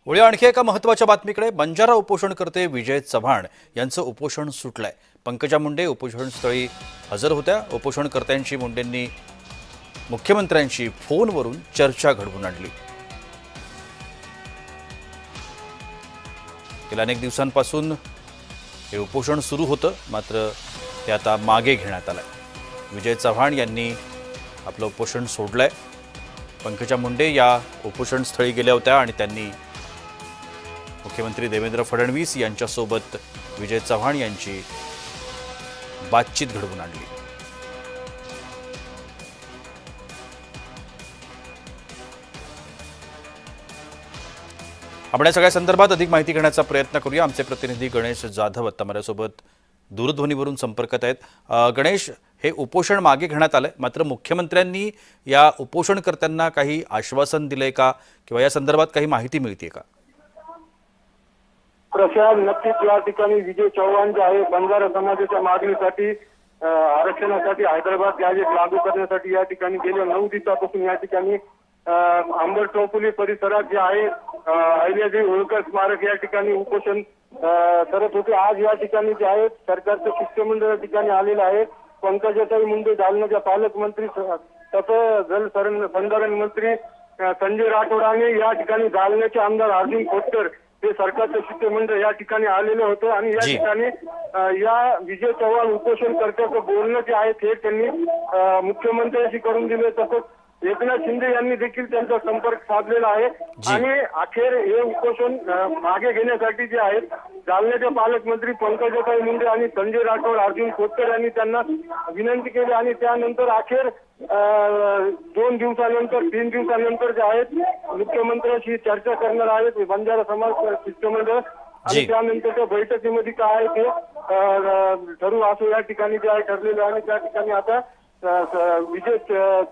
वळूया आणखी एका महत्त्वाच्या बातमीकडे। बंजारा उपोषणकर्ते विजय चव्हाण यांचं उपोषण सुटलंय। पंकजा मुंडे उपोषणस्थळी हजर होत्या। उपोषणकर्त्यांची मुंडेंनी मुख्यमंत्र्यांशी फोनवरून चर्चा घडवून आणली। गेल्या अनेक दिवसांपासून हे उपोषण सुरू होतं, मात्र ते आता मागे घेण्यात आलंय। विजय चव्हाण यांनी आपलं उपोषण सोडलंय। पंकजा मुंडे या उपोषणस्थळी गेल्या होत्या आणि त्यांनी मुख्यमंत्री देवेंद्र फडणवीस यांच्यासोबत विजय चव्हाण यांची बातचीत घडवून आणली। आपण या सगळ्या संदर्भात अधिक माहिती घेण्याचा प्रयत्न करूया। आमचे प्रतिनिधी गणेश जाधव आता माझ्यासोबत दूरध्वनीवरून संपर्कात आहेत। गणेश, हे उपोषण मागे घेण्यात आलंय, मात्र मुख्यमंत्र्यांनी या उपोषणकर्त्यांना काही आश्वासन दिलंय का किंवा या संदर्भात काही माहिती मिळते का? प्रशांत, नक्कीच या ठिकाणी विजय चव्हाण जे आहे बंजारा समाजाच्या मागणीसाठी आरक्षणासाठी हैदराबाद गॅजेट लागू करण्यासाठी या ठिकाणी गेल्या 9 दिवसापासून या ठिकाणी अंबर चौफुली परिसरात जे आहे अहिल्यादेवी होळकर स्मारक या ठिकाणी उपोषण करत होते। आज या ठिकाणी जे आहे सरकारचं शिष्टमंडळ या ठिकाणी आलेलं आहे। पंकजाताई मुंडे, जालन्याच्या पालकमंत्री तथा जलसंधारण मंत्री संजय राठोडांनी या ठिकाणी जालन्याचे आमदार अर्जुन खोतकर हे सरकारचं शिष्टमंडळ या ठिकाणी आलेलं होतं आणि या ठिकाणी या विजय चव्हाण उपोषणकर्त्याचं बोलणं जे आहे ते त्यांनी मुख्यमंत्र्यांशी करून दिले। तसंच एकनाथ शिंदे यांनी देखील त्यांचा संपर्क साधलेला आहे आणि अखेर हे उपोषण मागे घेण्यासाठी जे आहेत जालन्याचे पालकमंत्री पंकजाताई मुंडे आणि संजय राठोड, अर्जुन खोतकर यांनी त्यांना विनंती केली आणि त्यानंतर अखेर 2 दिवसानंतर 3 दिवसानंतर जे आहेत मुख्यमंत्र्यांशी चर्चा करणार आहेत बंजारा समाज शिष्टमंडळ आणि त्यानंतर त्या बैठकीमध्ये काय आहे ते ठरवू असं या ठिकाणी जे आहे ठरलेलं आहे। आणि त्या ठिकाणी आता विजय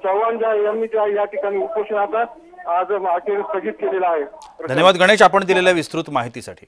चव्हाण यांनी या ठिकाणी उपोषण आता आज अखेर स्थगित केलेलं आहे। धन्यवाद गणेश, आपण दिलेल्या विस्तृत माहितीसाठी।